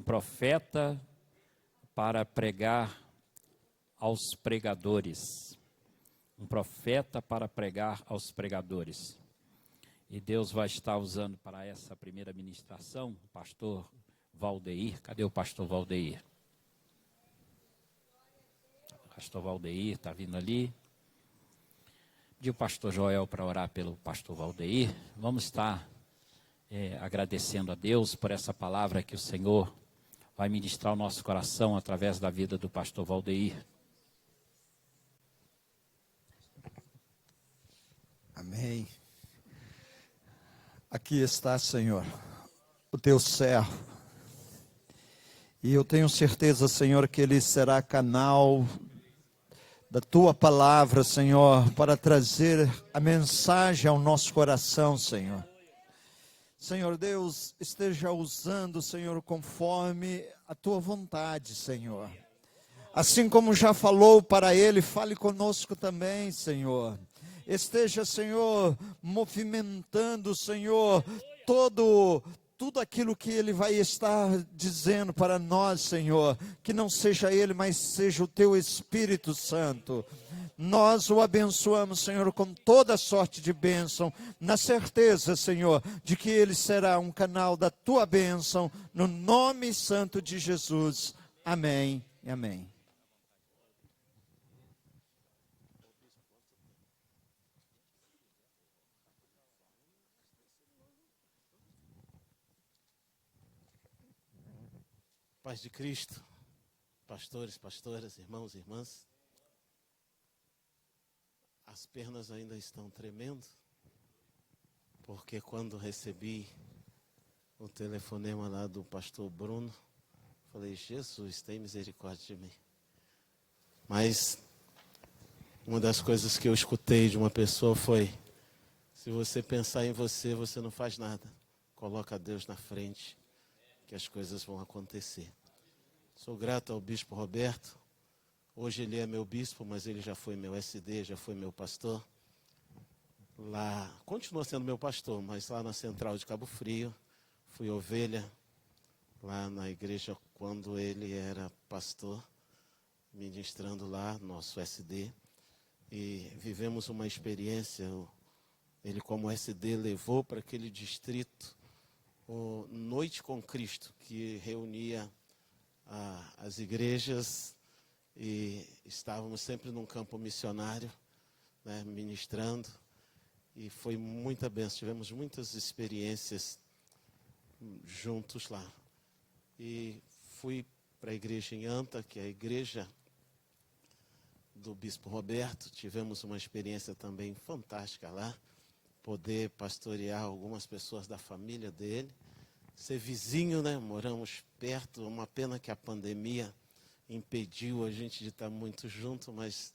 profeta para pregar aos pregadores. Um profeta para pregar aos pregadores. E Deus vai estar usando para essa primeira ministração o pastor Valdeir. Cadê o pastor Valdeir? O pastor Valdeir está vindo ali. Pedi o pastor Joel para orar pelo pastor Valdeir. Vamos estar agradecendo a Deus por essa palavra que o Senhor vai ministrar o nosso coração através da vida do pastor Valdeir. Amém. Aqui está, Senhor, o teu servo. E eu tenho certeza, Senhor, que ele será canal da tua palavra, Senhor, para trazer a mensagem ao nosso coração, Senhor. Senhor Deus, esteja usando, Senhor, conforme a tua vontade, Senhor. Assim como já falou para ele, fale conosco também, Senhor. Esteja, Senhor, movimentando, Senhor, tudo aquilo que ele vai estar dizendo para nós, Senhor. Que não seja ele, mas seja o teu Espírito Santo. Nós o abençoamos, Senhor, com toda sorte de bênção, na certeza, Senhor, de que ele será um canal da tua bênção, no nome santo de Jesus. Amém e amém. Paz de Cristo, pastores, pastoras, irmãos e irmãs. As pernas ainda estão tremendo, porque quando recebi o telefonema lá do pastor Bruno, falei, Jesus, tem misericórdia de mim. Mas uma das coisas que eu escutei de uma pessoa foi, se você pensar em você, você não faz nada. Coloca Deus na frente, que as coisas vão acontecer. Sou grato ao bispo Roberto. Hoje ele é meu bispo, mas ele já foi meu SD, já foi meu pastor. Lá, continua sendo meu pastor, mas lá na Central de Cabo Frio, fui ovelha lá na igreja quando ele era pastor, ministrando lá, nosso SD. E vivemos uma experiência, ele como SD levou para aquele distrito o Noite com Cristo, que reunia as igrejas, e estávamos sempre num campo missionário, né, ministrando, e foi muita bênção, tivemos muitas experiências juntos lá. E fui para a igreja em Anta, que é a igreja do bispo Roberto, tivemos uma experiência também fantástica lá, poder pastorear algumas pessoas da família dele, ser vizinho, né? Moramos perto, uma pena que a pandemia impediu a gente de estar muito junto, mas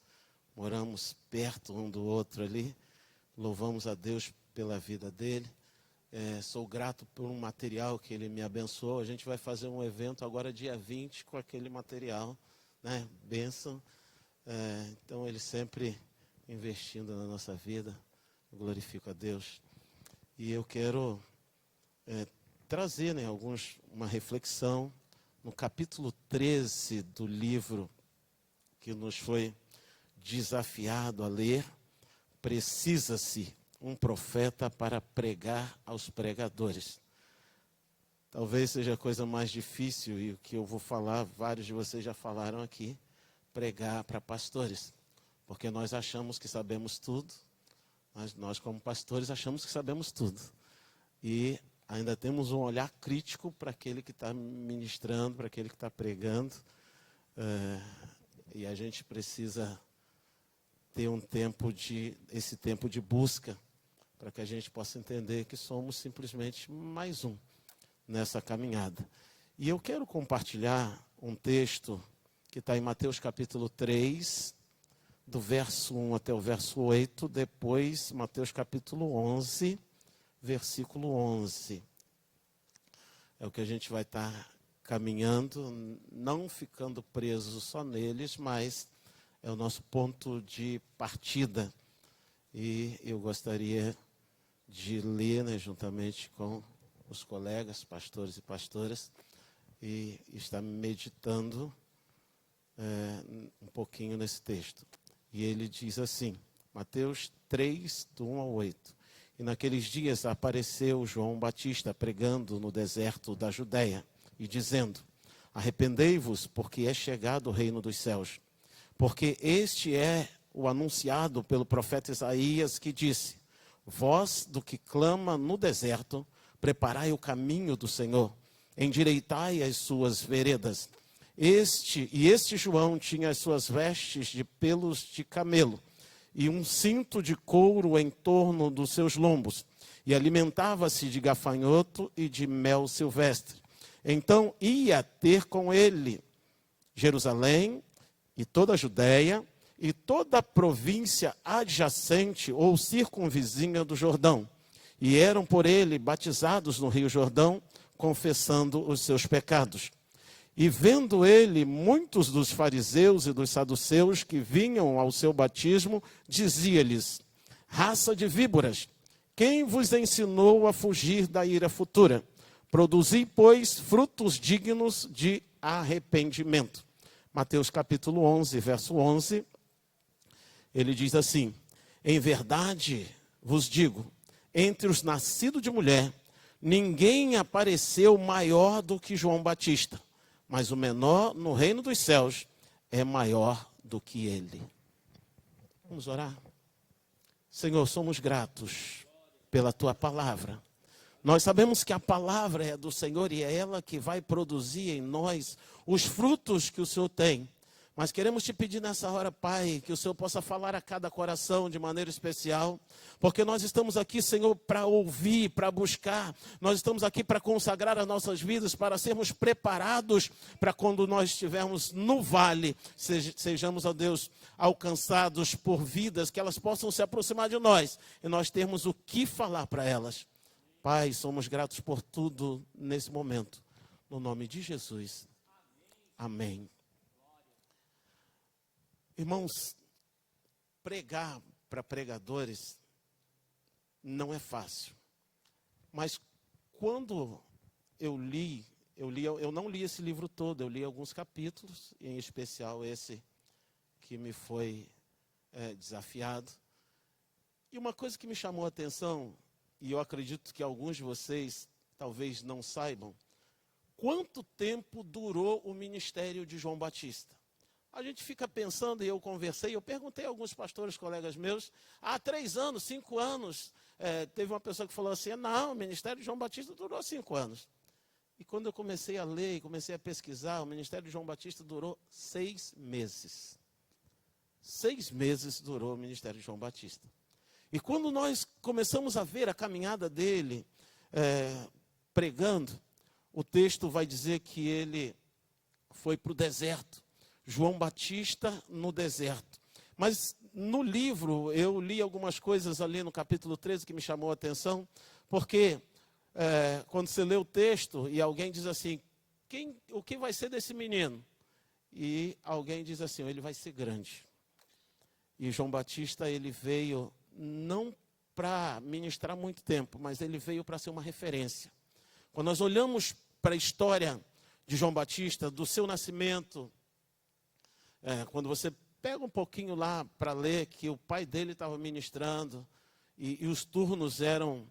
moramos perto um do outro ali. Louvamos a Deus pela vida dele. Sou grato por um material que ele me abençoou. A gente vai fazer um evento agora dia 20 com aquele material, né? Bênção. Então ele sempre investindo na nossa vida. Eu glorifico a Deus. E eu quero trazer, né, uma reflexão no capítulo 13 do livro que nos foi desafiado a ler. Precisa-se um profeta para pregar aos pregadores. Talvez seja a coisa mais difícil, e o que eu vou falar, vários de vocês já falaram aqui, pregar para pastores. Porque nós achamos que sabemos tudo, mas nós como pastores achamos que sabemos tudo. E ainda temos um olhar crítico para aquele que está ministrando, para aquele que está pregando. E a gente precisa ter esse tempo de busca, para que a gente possa entender que somos simplesmente mais um nessa caminhada. E eu quero compartilhar um texto que está em Mateus capítulo 3, do verso 1 até o verso 8, depois Mateus capítulo 11, versículo 11. É o que a gente vai estar caminhando, não ficando preso só neles, mas é o nosso ponto de partida. E eu gostaria de ler, né, juntamente com os colegas, pastores e pastoras, e está meditando um pouquinho nesse texto. E ele diz assim, Mateus 3, do 1 ao 8. E naqueles dias apareceu João Batista pregando no deserto da Judéia e dizendo, arrependei-vos, porque é chegado o reino dos céus. Porque este é o anunciado pelo profeta Isaías, que disse, voz do que clama no deserto, preparai o caminho do Senhor, endireitai as suas veredas. Este João tinha as suas vestes de pelos de camelo, e um cinto de couro em torno dos seus lombos, e alimentava-se de gafanhoto e de mel silvestre. Então ia ter com ele Jerusalém e toda a Judéia e toda a província adjacente ou circunvizinha do Jordão. E eram por ele batizados no rio Jordão, confessando os seus pecados. E vendo ele muitos dos fariseus e dos saduceus que vinham ao seu batismo, dizia-lhes, raça de víboras, quem vos ensinou a fugir da ira futura? Produzi, pois, frutos dignos de arrependimento. Mateus capítulo 11, verso 11, ele diz assim, em verdade vos digo, entre os nascidos de mulher, ninguém apareceu maior do que João Batista, mas o menor no reino dos céus é maior do que ele. Vamos orar? Senhor, somos gratos pela tua palavra. Nós sabemos que a palavra é do Senhor e é ela que vai produzir em nós os frutos que o Senhor tem. Mas queremos te pedir nessa hora, Pai, que o Senhor possa falar a cada coração de maneira especial, porque nós estamos aqui, Senhor, para ouvir, para buscar, nós estamos aqui para consagrar as nossas vidas, para sermos preparados para quando nós estivermos no vale, sejamos, ó Deus, alcançados por vidas, que elas possam se aproximar de nós e nós termos o que falar para elas. Pai, somos gratos por tudo nesse momento, no nome de Jesus. Amém. Irmãos, pregar para pregadores não é fácil. Mas quando eu não li esse livro todo, eu li alguns capítulos, em especial esse que me foi desafiado. E uma coisa que me chamou a atenção, e eu acredito que alguns de vocês talvez não saibam, quanto tempo durou o ministério de João Batista? A gente fica pensando, e eu conversei, eu perguntei a alguns pastores, colegas meus, há 3 anos, 5 anos, teve uma pessoa que falou assim, não, o ministério de João Batista durou 5 anos. E quando eu comecei a ler e comecei a pesquisar, o ministério de João Batista durou 6 meses. 6 meses durou o ministério de João Batista. E quando nós começamos a ver a caminhada dele pregando, o texto vai dizer que ele foi para o deserto. João Batista no deserto. Mas no livro, eu li algumas coisas ali no capítulo 13 que me chamou a atenção, porque quando você lê o texto e alguém diz assim, o que vai ser desse menino? E alguém diz assim, ele vai ser grande. E João Batista, ele veio não para ministrar muito tempo, mas ele veio para ser uma referência. Quando nós olhamos para a história de João Batista, do seu nascimento, quando você pega um pouquinho lá para ler que o pai dele estava ministrando e os turnos eram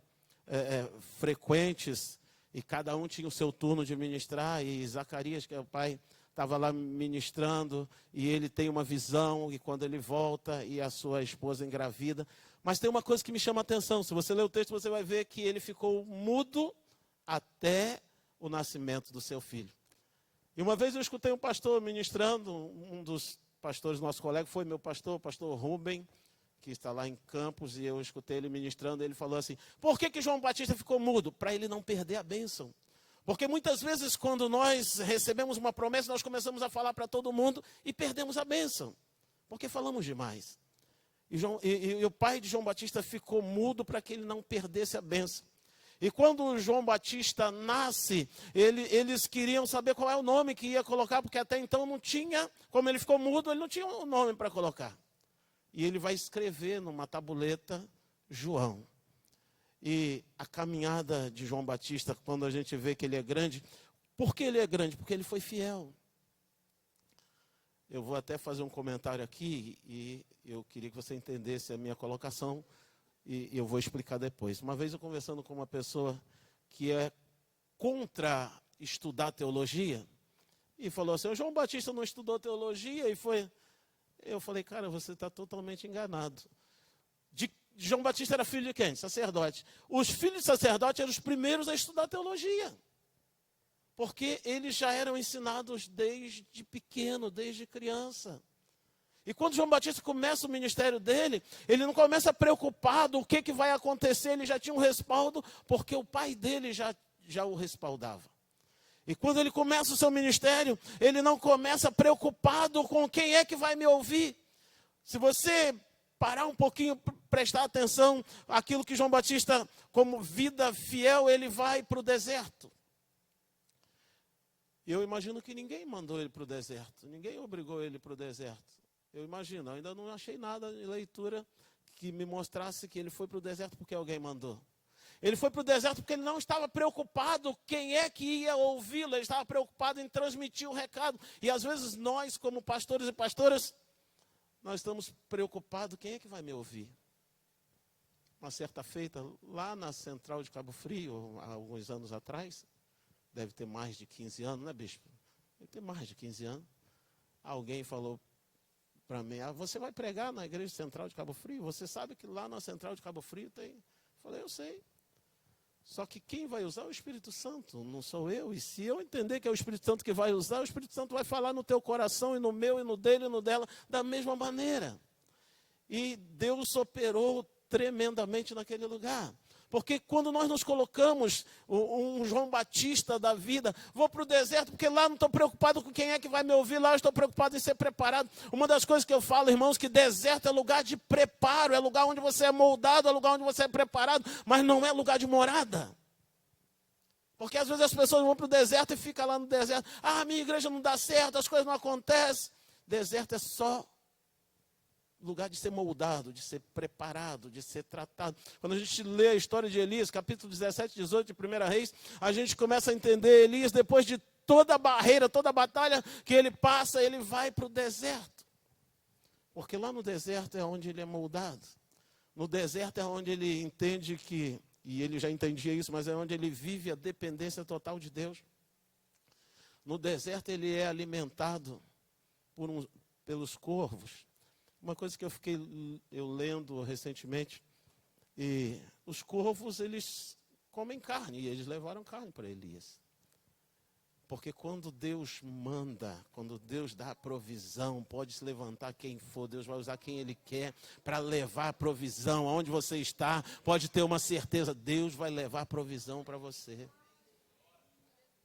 frequentes e cada um tinha o seu turno de ministrar e Zacarias, que é o pai, estava lá ministrando e ele tem uma visão e quando ele volta e a sua esposa engravida. Mas tem uma coisa que me chama a atenção, se você ler o texto você vai ver que ele ficou mudo até o nascimento do seu filho. E uma vez eu escutei um pastor ministrando, um dos pastores, nosso colega, foi meu pastor, o pastor Rubem, que está lá em Campos, e eu escutei ele ministrando, ele falou assim, por que João Batista ficou mudo? Para ele não perder a bênção. Porque muitas vezes quando nós recebemos uma promessa, nós começamos a falar para todo mundo e perdemos a bênção, porque falamos demais. E o pai de João Batista ficou mudo para que ele não perdesse a bênção. E quando João Batista nasce, eles queriam saber qual é o nome que ia colocar, porque até então não tinha, como ele ficou mudo, ele não tinha um nome para colocar. E ele vai escrever numa tabuleta, João. E a caminhada de João Batista, quando a gente vê que ele é grande, Por que ele é grande? Porque ele foi fiel. Eu vou até fazer um comentário aqui e eu queria que você entendesse a minha colocação e eu vou explicar depois. Uma vez eu conversando com uma pessoa que é contra estudar teologia e falou assim, o João Batista não estudou teologia e foi... Eu falei, cara, você está totalmente enganado. João Batista era filho de quem? Sacerdote. Os filhos de sacerdote eram os primeiros a estudar teologia. Porque eles já eram ensinados desde pequeno, desde criança. E quando João Batista começa o ministério dele, ele não começa preocupado o que vai acontecer, ele já tinha um respaldo, porque o pai dele já o respaldava. E quando ele começa o seu ministério, ele não começa preocupado com quem é que vai me ouvir. Se você parar um pouquinho, prestar atenção àquilo que João Batista, como vida fiel, ele vai para o deserto. Eu imagino que ninguém mandou ele para o deserto, ninguém obrigou ele para o deserto. Eu imagino, eu ainda não achei nada em leitura que me mostrasse que ele foi para o deserto porque alguém mandou. Ele foi para o deserto porque ele não estava preocupado quem é que ia ouvi-lo, ele estava preocupado em transmitir o recado. E às vezes nós, como pastores e pastoras, nós estamos preocupados, quem é que vai me ouvir? Uma certa feita, lá na central de Cabo Frio, há alguns anos atrás, deve ter mais de 15 anos, né, bispo? Deve ter mais de 15 anos. Alguém falou para mim, você vai pregar na igreja central de Cabo Frio? Você sabe que lá na central de Cabo Frio tem... Eu falei, eu sei. Só que quem vai usar é o Espírito Santo, não sou eu. E se eu entender que é o Espírito Santo que vai usar, o Espírito Santo vai falar no teu coração, e no meu, e no dele, e no dela, da mesma maneira. E Deus operou tremendamente naquele lugar. Porque quando nós nos colocamos, um João Batista da vida, vou para o deserto, porque lá não estou preocupado com quem é que vai me ouvir, lá eu estou preocupado em ser preparado. Uma das coisas que eu falo, irmãos, que deserto é lugar de preparo, é lugar onde você é moldado, é lugar onde você é preparado, mas não é lugar de morada. Porque às vezes as pessoas vão para o deserto e ficam lá no deserto, minha igreja não dá certo, as coisas não acontecem. Deserto é só lugar de ser moldado, de ser preparado, de ser tratado. Quando a gente lê a história de Elias, capítulo 17, 18 de 1 Reis, a gente começa a entender Elias, depois de toda a barreira, toda a batalha que ele passa, ele vai para o deserto. Porque lá no deserto é onde ele é moldado. No deserto é onde ele entende que, e ele já entendia isso, mas é onde ele vive a dependência total de Deus. No deserto ele é alimentado pelos corvos. Uma coisa que eu lendo recentemente, e os corvos, eles comem carne, e eles levaram carne para Elias. Porque quando Deus manda, quando Deus dá a provisão, pode se levantar quem for, Deus vai usar quem Ele quer para levar a provisão. Aonde você está, pode ter uma certeza, Deus vai levar a provisão para você.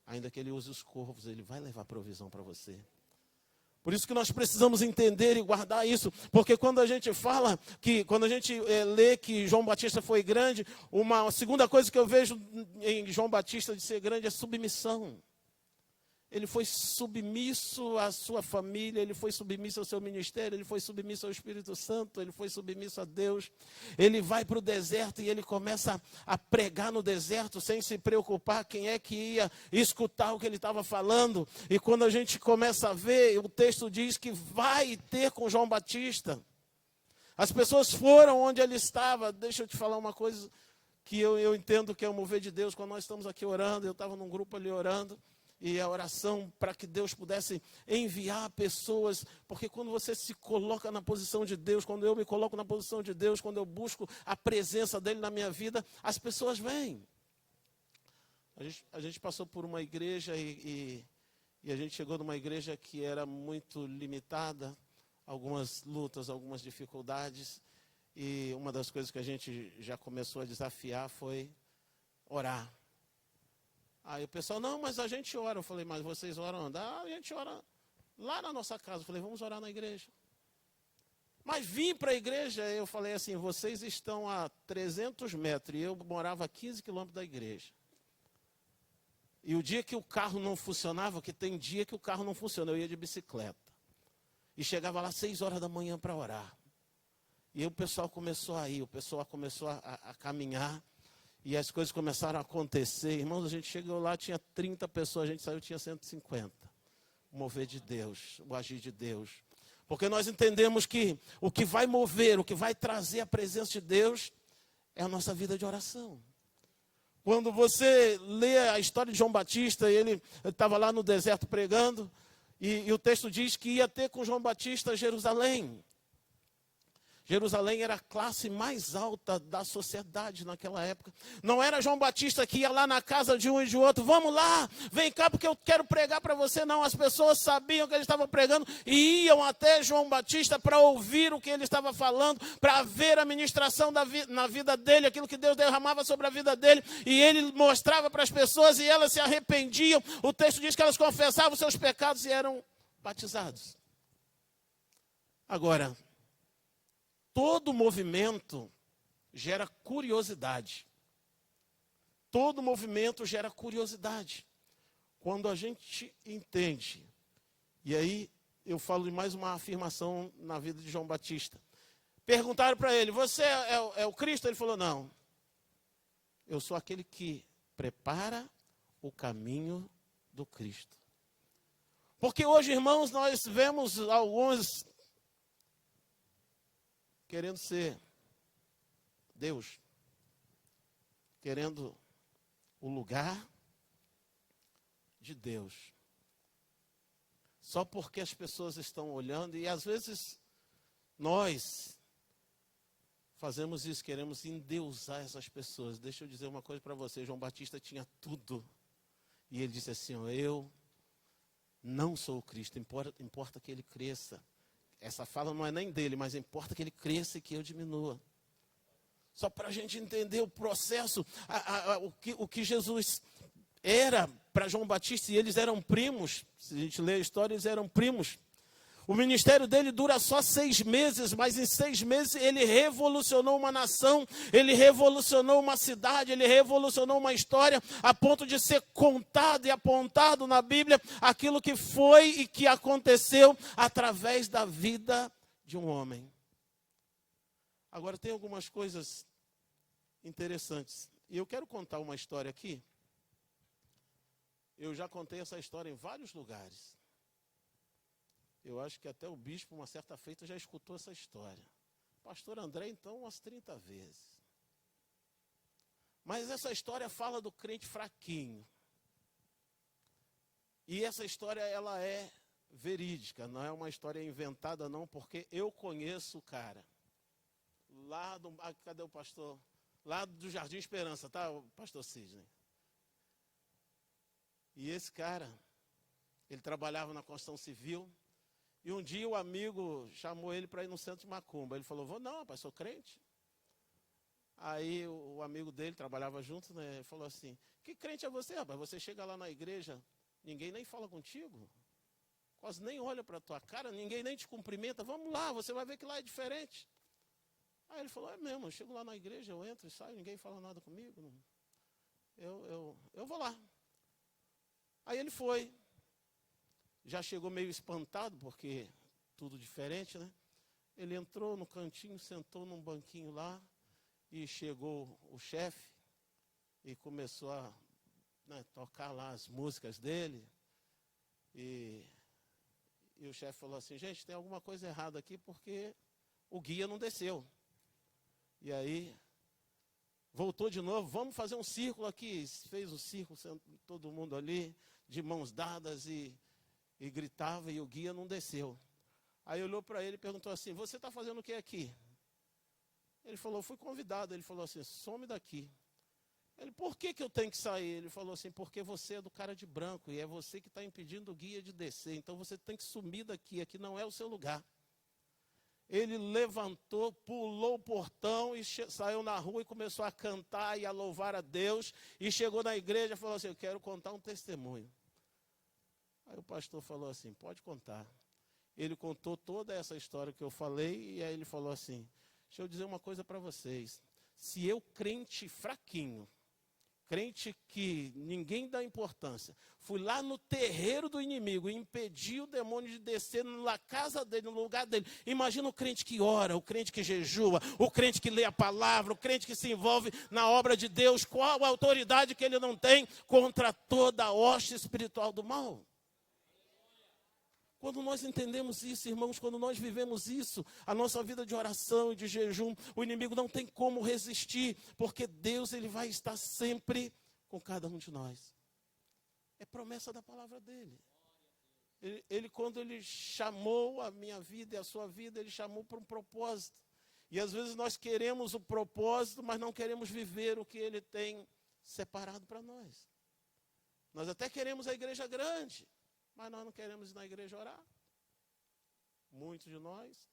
Ainda que Ele use os corvos, Ele vai levar a provisão para você. Por isso que nós precisamos entender e guardar isso, porque quando a gente fala, quando a gente lê que João Batista foi grande, uma segunda coisa que eu vejo em João Batista de ser grande é submissão. Ele foi submisso à sua família, ele foi submisso ao seu ministério, ele foi submisso ao Espírito Santo, ele foi submisso a Deus. Ele vai para o deserto e ele começa a pregar no deserto sem se preocupar quem é que ia escutar o que ele estava falando. E quando a gente começa a ver, o texto diz que vai ter com João Batista. As pessoas foram onde ele estava. Deixa eu te falar uma coisa que eu entendo que é o mover de Deus. Quando nós estamos aqui orando, eu estava num grupo ali orando, e a oração para que Deus pudesse enviar pessoas, porque quando você se coloca na posição de Deus, quando eu me coloco na posição de Deus, quando eu busco a presença dEle na minha vida, as pessoas vêm. A gente passou por uma igreja e a gente chegou numa igreja que era muito limitada, algumas lutas, algumas dificuldades, e uma das coisas que a gente já começou a desafiar foi orar. Aí o pessoal, não, mas a gente ora. Eu falei, mas vocês oram onde? A gente ora lá na nossa casa. Eu falei, vamos orar na igreja. Mas vim para a igreja, eu falei assim, vocês estão a 300 metros, e eu morava a 15 quilômetros da igreja. E o dia que o carro não funcionava, que tem dia que o carro não funciona, eu ia de bicicleta. E chegava lá 6 horas da manhã para orar. E aí o pessoal começou a ir, o pessoal começou a caminhar. E as coisas começaram a acontecer. Irmãos, a gente chegou lá, tinha 30 pessoas, a gente saiu, tinha 150. O mover de Deus, o agir de Deus. Porque nós entendemos que o que vai mover, o que vai trazer a presença de Deus é a nossa vida de oração. Quando você lê a história de João Batista, ele estava lá no deserto pregando, e o texto diz que ia ter com João Batista Jerusalém. Jerusalém era a classe mais alta da sociedade naquela época. Não era João Batista que ia lá na casa de um e de outro. Vamos lá, vem cá porque eu quero pregar para você. Não, as pessoas sabiam que ele estava pregando e iam até João Batista para ouvir o que ele estava falando, para ver a ministração na vida dele, aquilo que Deus derramava sobre a vida dele. E ele mostrava para as pessoas e elas se arrependiam. O texto diz que elas confessavam seus pecados e eram batizados. Agora, todo movimento gera curiosidade. Todo movimento gera curiosidade. Quando a gente entende, e aí eu falo de mais uma afirmação na vida de João Batista. Perguntaram para ele, você é o Cristo? Ele falou, não. Eu sou aquele que prepara o caminho do Cristo. Porque hoje, irmãos, nós vemos alguns querendo ser Deus, querendo o lugar de Deus. Só porque as pessoas estão olhando, e às vezes nós fazemos isso, queremos endeusar essas pessoas. Deixa eu dizer uma coisa para você, João Batista tinha tudo. E ele disse assim, eu não sou o Cristo, importa que ele cresça. Essa fala não é nem dele, mas importa que ele cresça e que eu diminua. Só para a gente entender o processo, o que Jesus era para João Batista, e eles eram primos. Se a gente lê a história, eles eram primos. O ministério dele dura só 6 meses, mas em 6 meses ele revolucionou uma nação, ele revolucionou uma cidade, ele revolucionou uma história, a ponto de ser contado e apontado na Bíblia aquilo que foi e que aconteceu através da vida de um homem. Agora tem algumas coisas interessantes. E eu quero contar uma história aqui. Eu já contei essa história em vários lugares. Eu acho que até o bispo, uma certa feita, já escutou essa história. Pastor André, então, umas 30 vezes. Mas essa história fala do crente fraquinho. E essa história, ela é verídica, não é uma história inventada, não, porque eu conheço o cara. Lá do... cadê o pastor? Lá do Jardim Esperança, tá, o pastor Sidney? E esse cara, ele trabalhava na construção civil. E um dia o amigo chamou ele para ir no centro de Macumba. Ele falou, vou não, rapaz, sou crente. Aí o amigo dele, trabalhava junto, né, ele falou assim, que crente é você, rapaz? Você chega lá na igreja, ninguém nem fala contigo. Quase nem olha para a tua cara, ninguém nem te cumprimenta. Vamos lá, você vai ver que lá é diferente. Aí ele falou, é mesmo, eu chego lá na igreja, eu entro e saio, ninguém fala nada comigo. Eu vou lá. Aí ele foi. Já chegou meio espantado, porque tudo diferente, né? Ele entrou no cantinho, sentou num banquinho lá, e chegou o chefe, e começou a tocar lá as músicas dele. E o chefe falou assim, gente, tem alguma coisa errada aqui, porque o guia não desceu. E aí, voltou de novo, vamos fazer um círculo aqui. Fez o círculo, todo mundo ali, de mãos dadas, e gritava, e o guia não desceu. Aí olhou para ele e perguntou assim, você está fazendo o que aqui? Ele falou, fui convidado. Ele falou assim, some daqui. Ele, por que eu tenho que sair? Ele falou assim, porque você é do cara de branco, e é você que está impedindo o guia de descer, então você tem que sumir daqui, aqui não é o seu lugar. Ele levantou, pulou o portão e saiu na rua e começou a cantar e a louvar a Deus, e chegou na igreja e falou assim, eu quero contar um testemunho. Aí o pastor falou assim, pode contar. Ele contou toda essa história que eu falei, e aí ele falou assim, deixa eu dizer uma coisa para vocês. Se eu, crente fraquinho, crente que ninguém dá importância. Fui lá no terreiro do inimigo e impedi o demônio de descer na casa dele, no lugar dele. Imagina o crente que ora, o crente que jejua, o crente que lê a palavra, o crente que se envolve na obra de Deus. Qual a autoridade que ele não tem contra toda a hoste espiritual do mal? Quando nós entendemos isso, irmãos, quando nós vivemos isso, a nossa vida de oração e de jejum, o inimigo não tem como resistir, porque Deus ele vai estar sempre com cada um de nós. É promessa da palavra dele. Ele, quando ele chamou a minha vida e a sua vida, ele chamou para um propósito. E às vezes nós queremos o propósito, mas não queremos viver o que ele tem separado para nós. Nós até queremos a igreja grande, mas nós não queremos ir na igreja orar. Muitos de nós.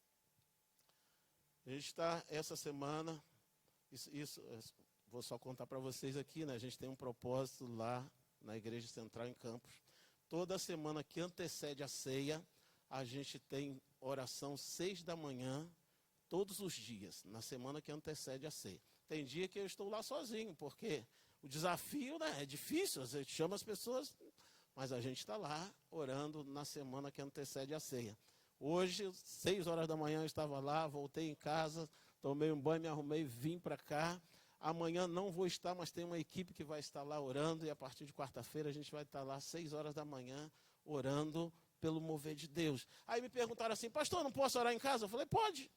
A gente está essa semana, vou só contar para vocês aqui, né? A gente tem um propósito lá na Igreja Central em Campos. Toda semana que antecede a ceia, a gente tem oração 6 da manhã, todos os dias, na semana que antecede a ceia. Tem dia que eu estou lá sozinho, porque o desafio, né, é difícil, a gente chama as pessoas, mas a gente está lá orando na semana que antecede a ceia. Hoje, 6 horas da manhã, eu estava lá, voltei em casa, tomei um banho, me arrumei, vim para cá. Amanhã não vou estar, mas tem uma equipe que vai estar lá orando, e a partir de quarta-feira a gente vai estar lá 6 horas da manhã, orando pelo mover de Deus. Aí me perguntaram assim, pastor, não posso orar em casa? Eu falei, pode.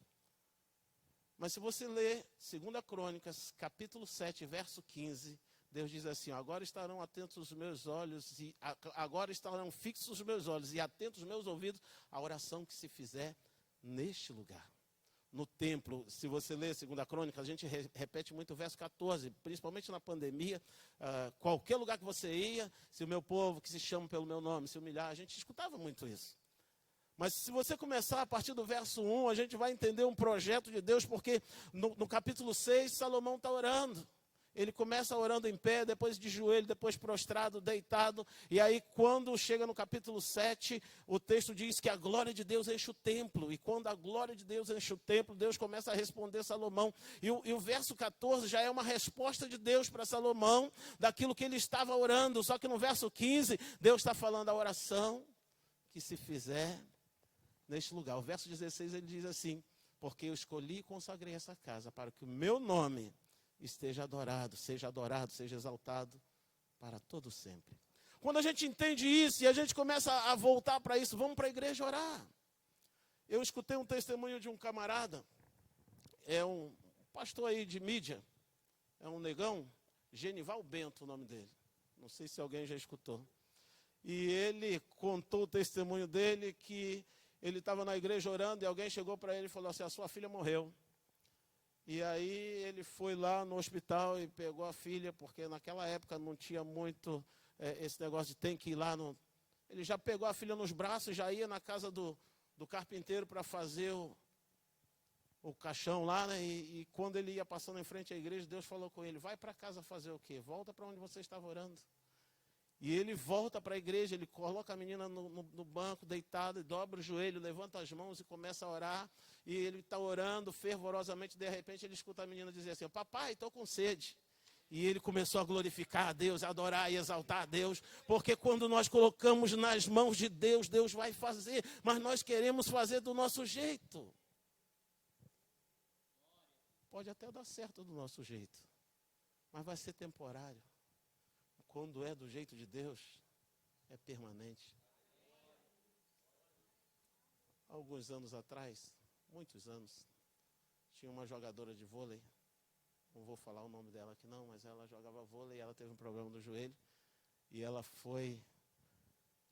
Mas se você ler 2 Crônicas, capítulo 7, verso 15, Deus diz assim, agora estarão atentos os meus olhos, e agora estarão fixos os meus olhos e atentos os meus ouvidos à oração que se fizer neste lugar. No templo, se você ler 2 Crônica, a gente repete muito o verso 14, principalmente na pandemia, qualquer lugar que você ia, se o meu povo que se chama pelo meu nome se humilhar, a gente escutava muito isso. Mas se você começar a partir do verso 1, a gente vai entender um projeto de Deus, porque no capítulo 6, Salomão está orando. Ele começa orando em pé, depois de joelho, depois prostrado, deitado. E aí, quando chega no capítulo 7, o texto diz que a glória de Deus enche o templo. E quando a glória de Deus enche o templo, Deus começa a responder Salomão. E o verso 14 já é uma resposta de Deus para Salomão, daquilo que ele estava orando. Só que no verso 15, Deus está falando a oração que se fizer neste lugar. O verso 16, ele diz assim, porque eu escolhi e consagrei essa casa para que o meu nome esteja adorado, seja exaltado para todo sempre. Quando a gente entende isso e a gente começa a voltar para isso, vamos para a igreja orar. Eu escutei um testemunho de um camarada, é um pastor aí de mídia, é um negão, Genival Bento o nome dele. Não sei se alguém já escutou. E ele contou o testemunho dele que ele estava na igreja orando e alguém chegou para ele e falou assim, a sua filha morreu. E aí ele foi lá no hospital e pegou a filha, porque naquela época não tinha muito esse negócio de tem que ir lá. Ele já pegou a filha nos braços, já ia na casa do carpinteiro para fazer o caixão lá, né? E quando ele ia passando em frente à igreja, Deus falou com ele, vai para casa fazer o quê? Volta para onde você estava orando. E ele volta para a igreja, ele coloca a menina no banco, deitada, dobra o joelho, levanta as mãos e começa a orar. E ele está orando fervorosamente, de repente ele escuta a menina dizer assim, papai, estou com sede. E ele começou a glorificar a Deus, a adorar e exaltar a Deus. Porque quando nós colocamos nas mãos de Deus, Deus vai fazer. Mas nós queremos fazer do nosso jeito. Pode até dar certo do nosso jeito, mas vai ser temporário. Quando é do jeito de Deus, é permanente. Alguns anos atrás, muitos anos, tinha uma jogadora de vôlei, não vou falar o nome dela aqui não, mas ela jogava vôlei e ela teve um problema no joelho. E ela foi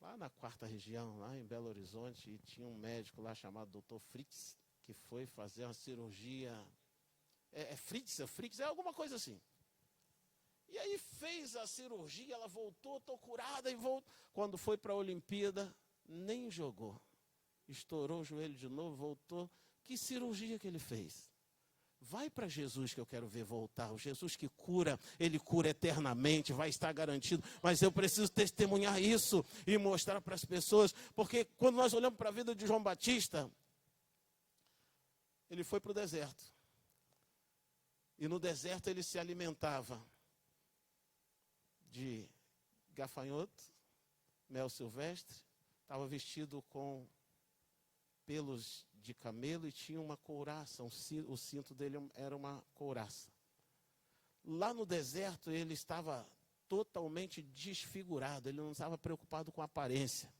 lá na 4ª região, lá em Belo Horizonte, e tinha um médico lá chamado Dr. Fritz, que foi fazer uma cirurgia. Fritz é alguma coisa assim. E aí fez a cirurgia, ela voltou, estou curada e voltou. Quando foi para a Olimpíada, nem jogou. Estourou o joelho de novo, voltou. Que cirurgia que ele fez? Vai para Jesus que eu quero ver voltar. O Jesus que cura, ele cura eternamente, vai estar garantido. Mas eu preciso testemunhar isso e mostrar para as pessoas. Porque quando nós olhamos para a vida de João Batista, ele foi para o deserto. E no deserto ele se alimentava de gafanhoto, mel silvestre, estava vestido com pelos de camelo e tinha uma couraça, o cinto dele era uma couraça. Lá no deserto ele estava totalmente desfigurado, ele não estava preocupado com a aparência,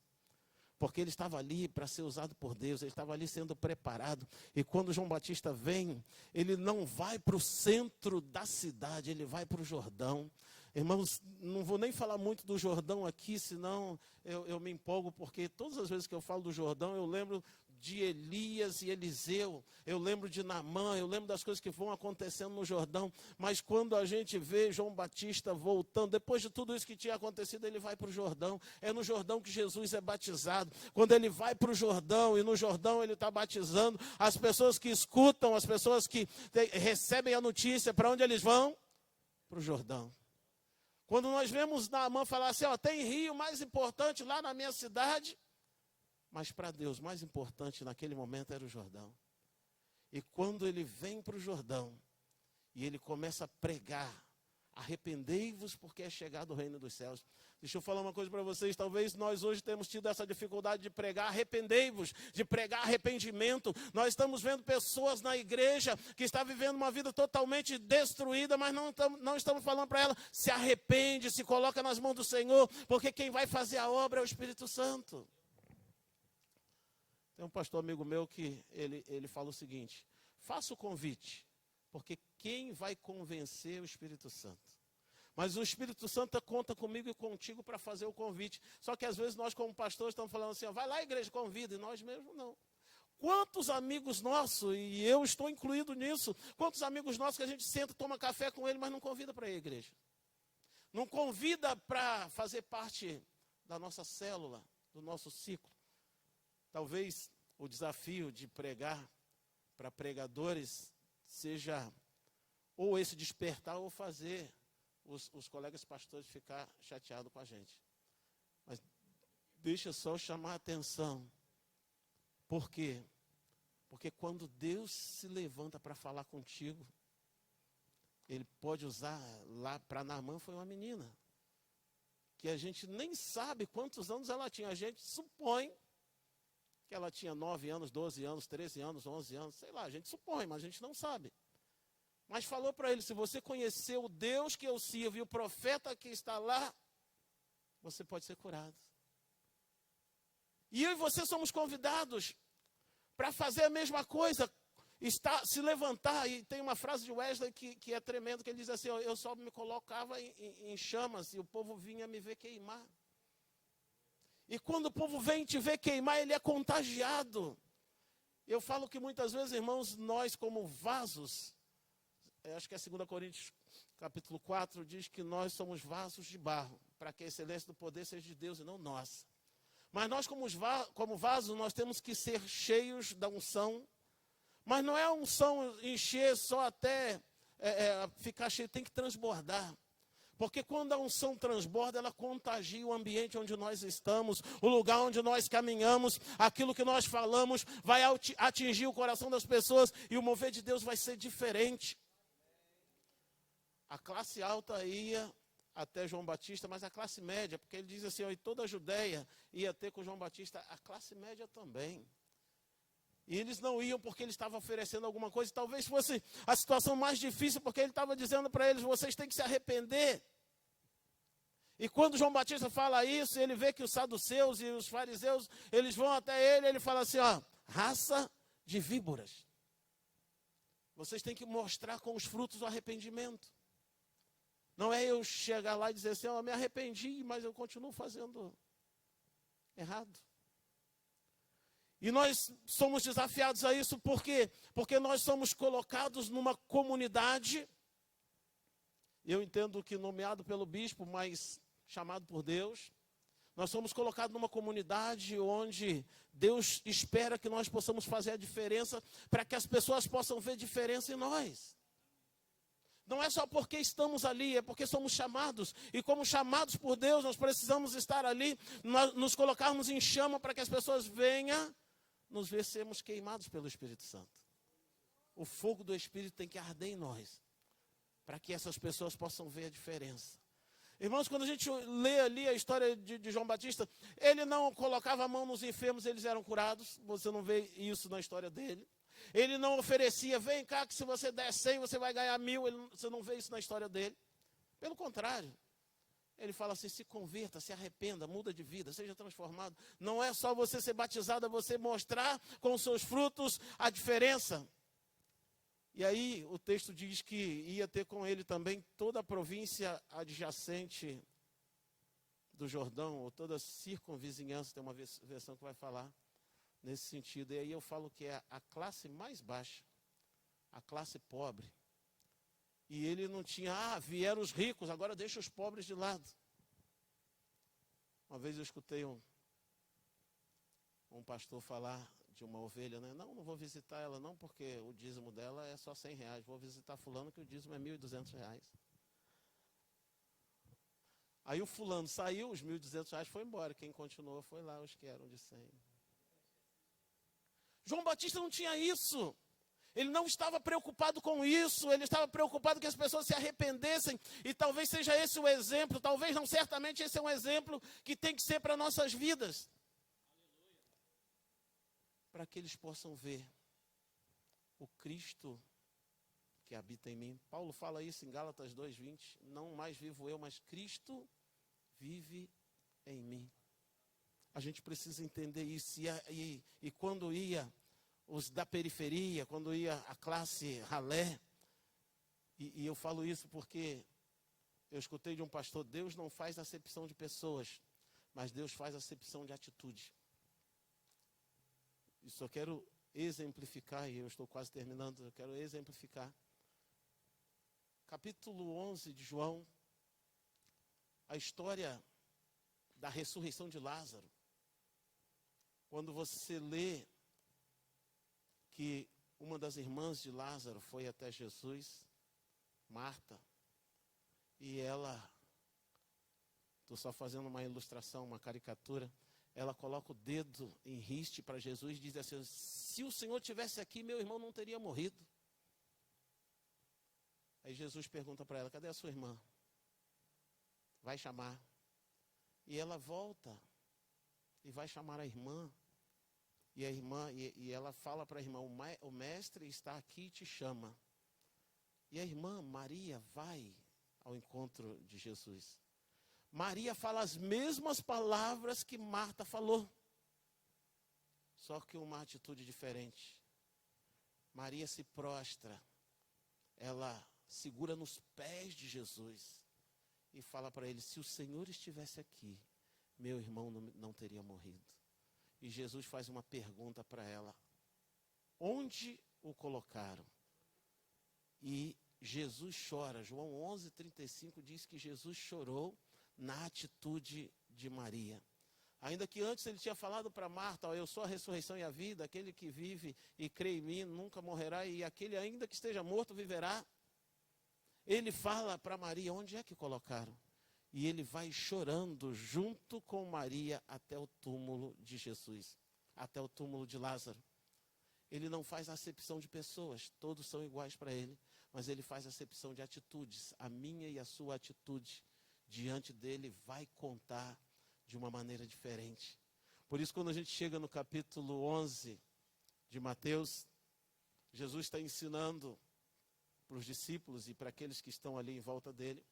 porque ele estava ali para ser usado por Deus, ele estava ali sendo preparado. E quando João Batista vem, ele não vai para o centro da cidade, ele vai para o Jordão. Irmãos, não vou nem falar muito do Jordão aqui, senão eu me empolgo, porque todas as vezes que eu falo do Jordão, eu lembro de Elias e Eliseu, eu lembro de Naamã, eu lembro das coisas que vão acontecendo no Jordão. Mas quando a gente vê João Batista voltando, depois de tudo isso que tinha acontecido, ele vai para o Jordão. É no Jordão que Jesus é batizado. Quando ele vai para o Jordão, e no Jordão ele está batizando, as pessoas que escutam, as pessoas que recebem a notícia, para onde eles vão? Para o Jordão. Quando nós vemos Naamã falar assim, ó, tem rio mais importante lá na minha cidade, mas para Deus, mais importante naquele momento era o Jordão. E quando ele vem para o Jordão, e ele começa a pregar, arrependei-vos porque é chegado o reino dos céus. Deixa eu falar uma coisa para vocês, talvez nós hoje temos tido essa dificuldade de pregar arrependei-vos, de pregar arrependimento. Nós estamos vendo pessoas na igreja que estão vivendo uma vida totalmente destruída, mas não estamos falando para ela, se arrepende, se coloca nas mãos do Senhor, porque quem vai fazer a obra é o Espírito Santo. Tem um pastor amigo meu que ele fala o seguinte, faça o convite, porque quem vai convencer é o Espírito Santo. Mas o Espírito Santo conta comigo e contigo para fazer o convite. Só que às vezes nós como pastores estamos falando assim, ó, vai lá igreja, convida, e nós mesmos não. Quantos amigos nossos, e eu estou incluído nisso, quantos amigos nossos que a gente senta, toma café com ele, mas não convida para ir à igreja. Não convida para fazer parte da nossa célula, do nosso ciclo. Talvez o desafio de pregar para pregadores seja ou esse despertar ou fazer os colegas pastores ficar chateados com a gente. Mas deixa só eu chamar a atenção. Por quê? Porque quando Deus se levanta para falar contigo, Ele pode usar, lá para Naamã foi uma menina, que a gente nem sabe quantos anos ela tinha, a gente supõe que ela tinha 9 anos, 12 anos, 13 anos, 11 anos, sei lá, a gente supõe, mas a gente não sabe. Mas falou para ele, se você conhecer o Deus que eu sirvo e o profeta que está lá, você pode ser curado. E eu e você somos convidados para fazer a mesma coisa, se levantar. E tem uma frase de Wesley que é tremendo, que ele diz assim, eu só me colocava em chamas e o povo vinha me ver queimar. E quando o povo vem te ver queimar, ele é contagiado. Eu falo que muitas vezes, irmãos, nós como vasos, acho que é 2 Coríntios capítulo 4, diz que nós somos vasos de barro, para que a excelência do poder seja de Deus e não nossa. Mas nós como vasos, nós temos que ser cheios da unção. Mas não é a unção encher só até ficar cheio, tem que transbordar. Porque quando a unção transborda, ela contagia o ambiente onde nós estamos, o lugar onde nós caminhamos, aquilo que nós falamos vai atingir o coração das pessoas e o mover de Deus vai ser diferente. A classe alta ia até João Batista, mas a classe média, porque ele diz assim, e toda a Judéia ia ter com João Batista, a classe média também. E eles não iam porque ele estava oferecendo alguma coisa. Talvez fosse a situação mais difícil, porque ele estava dizendo para eles, vocês têm que se arrepender. E quando João Batista fala isso, ele vê que os saduceus e os fariseus, eles vão até ele fala assim, ó, raça de víboras. Vocês têm que mostrar com os frutos o arrependimento. Não é eu chegar lá e dizer assim, ó, me arrependi, mas eu continuo fazendo errado. E nós somos desafiados a isso, por quê? Porque nós somos colocados numa comunidade, eu entendo que nomeado pelo bispo, mas chamado por Deus, nós somos colocados numa comunidade onde Deus espera que nós possamos fazer a diferença, para que as pessoas possam ver diferença em nós. Não é só porque estamos ali, é porque somos chamados. E como chamados por Deus, nós precisamos estar ali, nos colocarmos em chama para que as pessoas venham nos ver sermos queimados pelo Espírito Santo. O fogo do Espírito tem que arder em nós, para que essas pessoas possam ver a diferença. Irmãos, quando a gente lê ali a história de João Batista, ele não colocava a mão nos enfermos, eles eram curados. Você não vê isso na história dele. Ele não oferecia, vem cá que se você der 100, você vai ganhar 1000. Você não vê isso na história dele. Pelo contrário, ele fala assim, se converta, se arrependa, muda de vida, seja transformado. Não é só você ser batizado, é você mostrar com os seus frutos a diferença. E aí o texto diz que ia ter com ele também toda a província adjacente do Jordão, ou toda a circunvizinhança, tem uma versão que vai falar nesse sentido. E aí eu falo que é a classe mais baixa, a classe pobre. E ele não tinha, vieram os ricos, agora deixa os pobres de lado. Uma vez eu escutei um pastor falar de uma ovelha, né? Não vou visitar ela não, porque o dízimo dela é só R$100. Vou visitar fulano que o dízimo é R$1.200. Aí o fulano saiu, os R$1.200 foi embora. Quem continuou foi lá, os que eram de 100. João Batista não tinha isso. Ele não estava preocupado com isso, ele estava preocupado que as pessoas se arrependessem, e talvez seja esse o exemplo, talvez não, certamente esse é um exemplo que tem que ser para nossas vidas. Para que eles possam ver o Cristo que habita em mim. Paulo fala isso em Gálatas 2:20, não mais vivo eu, mas Cristo vive em mim. A gente precisa entender isso, e quando ia os da periferia, quando ia a classe ralé, e eu falo isso porque eu escutei de um pastor, Deus não faz acepção de pessoas, mas Deus faz acepção de atitude. E só quero exemplificar, e eu estou quase terminando, eu quero exemplificar. Capítulo 11 de João, a história da ressurreição de Lázaro. Quando você lê que uma das irmãs de Lázaro foi até Jesus, Marta, e ela, estou só fazendo uma ilustração, uma caricatura, ela coloca o dedo em riste para Jesus e diz assim, se o Senhor tivesse aqui, meu irmão não teria morrido. Aí Jesus pergunta para ela, cadê a sua irmã? Vai chamar. E ela volta e vai chamar a irmã. E a irmã, e ela fala para a irmã, o mestre está aqui e te chama. E a irmã Maria vai ao encontro de Jesus. Maria fala as mesmas palavras que Marta falou. Só que uma atitude diferente. Maria se prostra. Ela segura nos pés de Jesus. E fala para ele, se o Senhor estivesse aqui, meu irmão não teria morrido. E Jesus faz uma pergunta para ela. Onde o colocaram? E Jesus chora. João 11:35 diz que Jesus chorou na atitude de Maria. Ainda que antes ele tinha falado para Marta, eu sou a ressurreição e a vida, aquele que vive e crê em mim nunca morrerá, e aquele ainda que esteja morto viverá. Ele fala para Maria, onde é que colocaram? E ele vai chorando junto com Maria até o túmulo de Jesus, até o túmulo de Lázaro. Ele não faz acepção de pessoas, todos são iguais para ele, mas ele faz acepção de atitudes. A minha e a sua atitude diante dele vai contar de uma maneira diferente. Por isso, quando a gente chega no capítulo 11 de Mateus, Jesus está ensinando para os discípulos e para aqueles que estão ali em volta dele.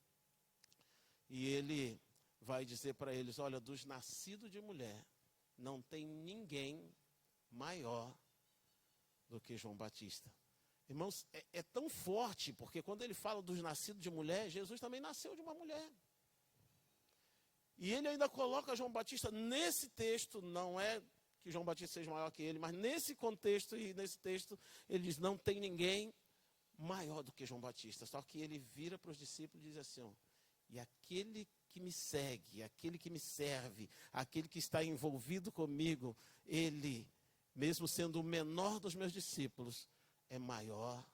E ele vai dizer para eles, olha, dos nascidos de mulher, não tem ninguém maior do que João Batista. Irmãos, é tão forte, porque quando ele fala dos nascidos de mulher, Jesus também nasceu de uma mulher. E ele ainda coloca João Batista nesse texto, não é que João Batista seja maior que ele, mas nesse contexto e nesse texto, ele diz, não tem ninguém maior do que João Batista. Só que ele vira para os discípulos e diz assim, ó, e aquele que me segue, aquele que me serve, aquele que está envolvido comigo, ele, mesmo sendo o menor dos meus discípulos, é maior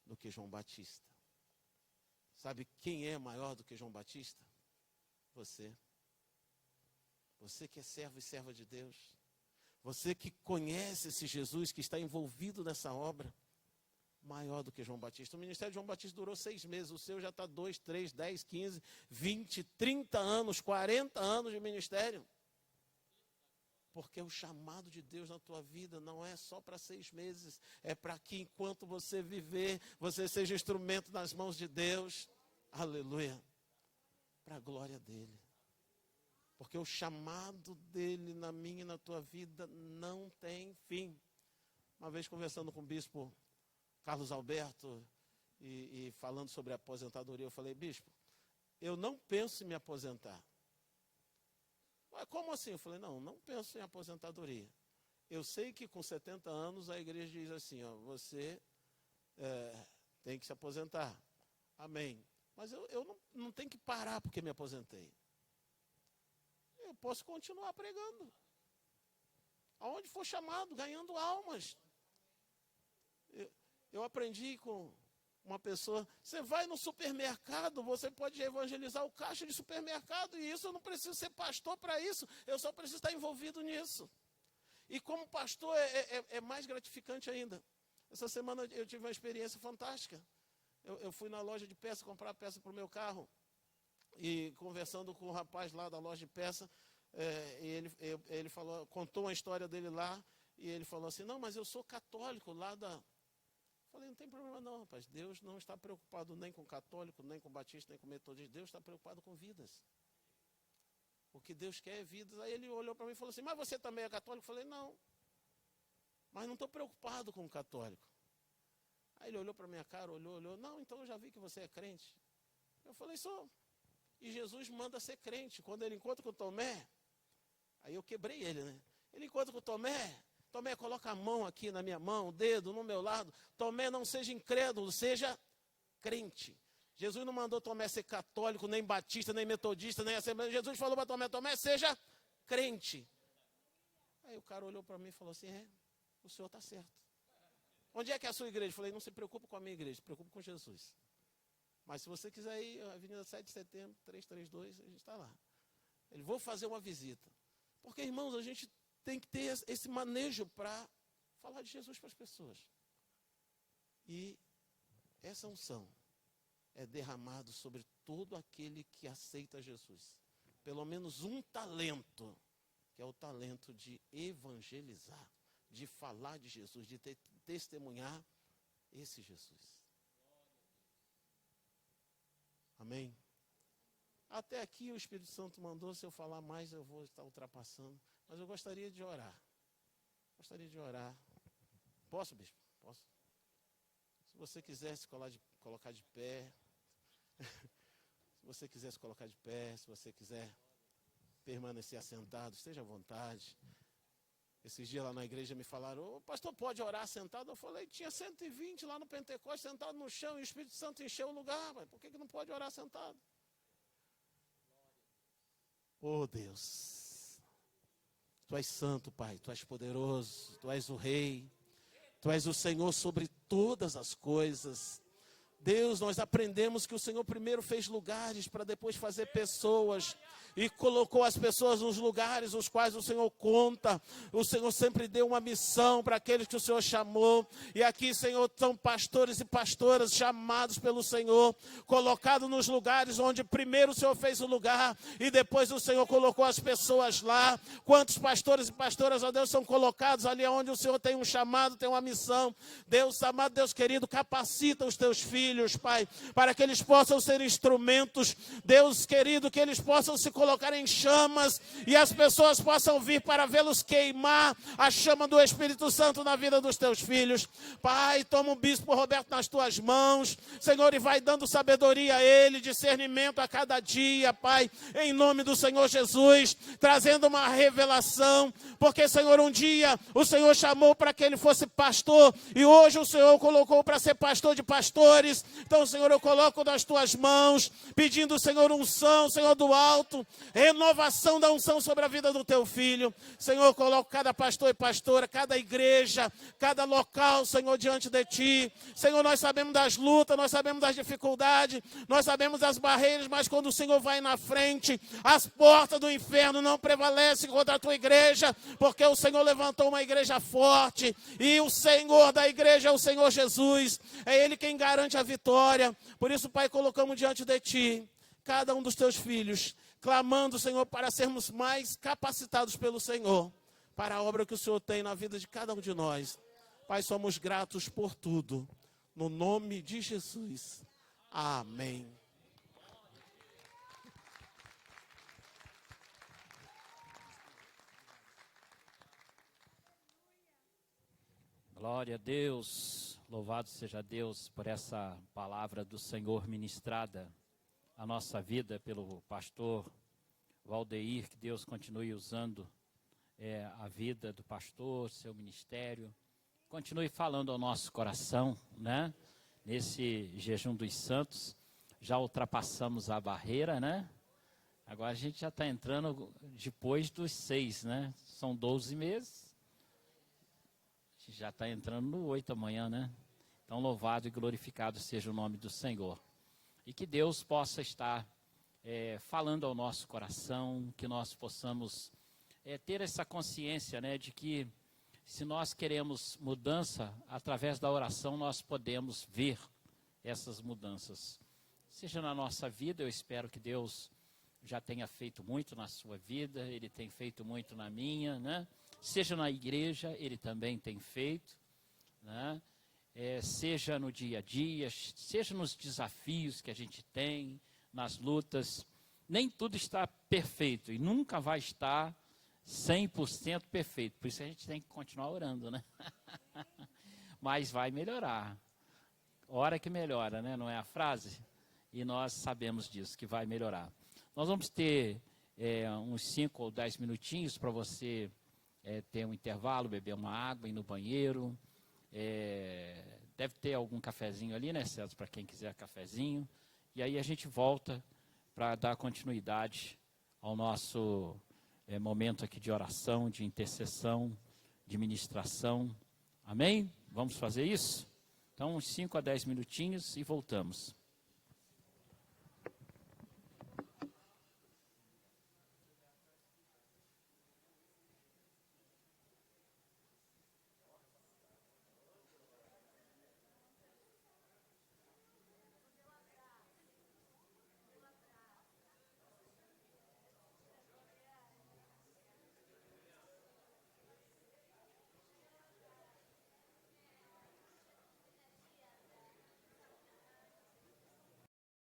do que João Batista. Sabe quem é maior do que João Batista? Você. Você que é servo e serva de Deus. Você que conhece esse Jesus, que está envolvido nessa obra. maior do que João Batista. O ministério de João Batista durou 6 meses, o seu já está 2, 3, 10, 15, 20, 30 anos, 40 anos de ministério. Porque o chamado de Deus na tua vida não é só para 6 meses, é para que enquanto você viver, você seja instrumento nas mãos de Deus. Aleluia. Para a glória dele. Porque o chamado dele na minha e na tua vida não tem fim. Uma vez conversando com o bispo Carlos Alberto e falando sobre a aposentadoria, eu falei: bispo, eu não penso em me aposentar. Ué, como assim? Eu falei: não penso em aposentadoria. Eu sei que com 70 anos a igreja diz assim, ó, você tem que se aposentar. Amém. Mas eu não tenho que parar porque me aposentei. Eu posso continuar pregando. Aonde for chamado, ganhando almas. Eu aprendi com uma pessoa, você vai no supermercado, você pode evangelizar o caixa de supermercado, e isso eu não preciso ser pastor para isso, eu só preciso estar envolvido nisso. E como pastor é mais gratificante ainda. Essa semana eu tive uma experiência fantástica. Eu fui na loja de peça comprar peça para o meu carro, e conversando com o rapaz lá da loja de peça, ele falou, contou uma história dele lá, e ele falou assim: não, mas eu sou católico lá da... Falei: não tem problema não, rapaz, Deus não está preocupado nem com católico, nem com batista, nem com metodista, Deus está preocupado com vidas. O que Deus quer é vidas. Aí ele olhou para mim e falou assim: mas você também é católico? Eu falei: não, mas não estou preocupado com o católico. Aí ele olhou para minha cara, olhou, não, então eu já vi que você é crente. Eu falei: sou. E Jesus manda ser crente. Quando ele encontra com Tomé, aí eu quebrei ele, né? Ele encontra com Tomé, coloca a mão aqui na minha mão, o dedo no meu lado. Tomé, não seja incrédulo, seja crente. Jesus não mandou Tomé ser católico, nem batista, nem metodista, nem assembleia. Jesus falou para Tomé, seja crente. Aí o cara olhou para mim e falou assim: o senhor está certo. Onde é que é a sua igreja? Eu falei: não se preocupe com a minha igreja, se preocupe com Jesus. Mas se você quiser ir, Avenida 7 de Setembro, 332, a gente está lá. Ele: vou fazer uma visita. Porque, irmãos, a gente tem que ter esse manejo para falar de Jesus para as pessoas. E essa unção é derramada sobre todo aquele que aceita Jesus. Pelo menos um talento, que é o talento de evangelizar, de falar de Jesus, de testemunhar esse Jesus. Amém? Até aqui o Espírito Santo mandou, se eu falar mais eu vou estar ultrapassando. Mas eu gostaria de orar. Posso, bispo? Posso? Se você quiser se colocar de pé. Se você quiser se colocar de pé, se você quiser permanecer assentado, esteja à vontade. Esses dias lá na igreja me falaram: pastor, pode orar sentado? Eu falei: tinha 120 lá no Pentecostes sentado no chão e o Espírito Santo encheu o lugar. Mas por que não pode orar sentado? Oh Deus, Tu és santo, Pai, Tu és poderoso, Tu és o Rei, Tu és o Senhor sobre todas as coisas. Deus, nós aprendemos que o Senhor primeiro fez lugares para depois fazer pessoas. E colocou as pessoas nos lugares os quais o Senhor conta. O Senhor sempre deu uma missão para aqueles que o Senhor chamou. E aqui, Senhor, são pastores e pastoras chamados pelo Senhor, colocados nos lugares onde primeiro o Senhor fez o lugar e depois o Senhor colocou as pessoas lá. Quantos pastores e pastoras, ó Deus, são colocados ali onde o Senhor tem um chamado, tem uma missão. Deus amado, Deus querido, capacita os teus filhos, Pai, para que eles possam ser instrumentos. Deus querido, que eles possam se colocar em chamas e as pessoas possam vir para vê-los queimar a chama do Espírito Santo na vida dos teus filhos. Pai, toma o bispo Roberto nas tuas mãos, Senhor, e vai dando sabedoria a ele, discernimento a cada dia, Pai, em nome do Senhor Jesus, trazendo uma revelação, porque, Senhor, um dia o Senhor chamou para que ele fosse pastor e hoje o Senhor o colocou para ser pastor de pastores Jesus. Então, Senhor, eu coloco nas tuas mãos, pedindo, Senhor, unção, Senhor, do alto, renovação da unção sobre a vida do teu filho. Senhor, eu coloco cada pastor e pastora, cada igreja, cada local, Senhor, diante de ti. Senhor, nós sabemos das lutas, nós sabemos das dificuldades, nós sabemos das barreiras, mas quando o Senhor vai na frente, as portas do inferno não prevalecem contra a tua igreja, porque o Senhor levantou uma igreja forte, e o Senhor da igreja é o Senhor Jesus, é Ele quem garante a vitória. Por isso, Pai, colocamos diante de ti cada um dos teus filhos, clamando, Senhor, para sermos mais capacitados pelo Senhor, para a obra que o Senhor tem na vida de cada um de nós. Pai, somos gratos por tudo, no nome de Jesus. Amém. Glória a Deus, louvado seja Deus por essa palavra do Senhor ministrada à nossa vida pelo pastor Valdeir, que Deus continue usando a vida do pastor, seu ministério, continue falando ao nosso coração, né? Nesse jejum dos santos, já ultrapassamos a barreira, né? Agora a gente já está entrando depois dos 6, né? São 12 meses. Já está entrando no 8 amanhã, né? Então, louvado e glorificado seja o nome do Senhor. E que Deus possa estar falando ao nosso coração, que nós possamos ter essa consciência, né, de que se nós queremos mudança, através da oração nós podemos ver essas mudanças. Seja na nossa vida, eu espero que Deus já tenha feito muito na sua vida, Ele tem feito muito na minha, né? Seja na igreja, Ele também tem feito, né? Seja no dia a dia, seja nos desafios que a gente tem, nas lutas. Nem tudo está perfeito e nunca vai estar 100% perfeito. Por isso a gente tem que continuar orando, né? Mas vai melhorar. Hora que melhora, né? Não é a frase? E nós sabemos disso, que vai melhorar. Nós vamos ter uns 5 ou 10 minutinhos para você ter um intervalo, beber uma água, ir no banheiro. Deve ter algum cafezinho ali, né, César, para quem quiser cafezinho. E aí a gente volta para dar continuidade ao nosso momento aqui de oração, de intercessão, de ministração. Amém? Vamos fazer isso? Então, uns 5 a 10 minutinhos e voltamos.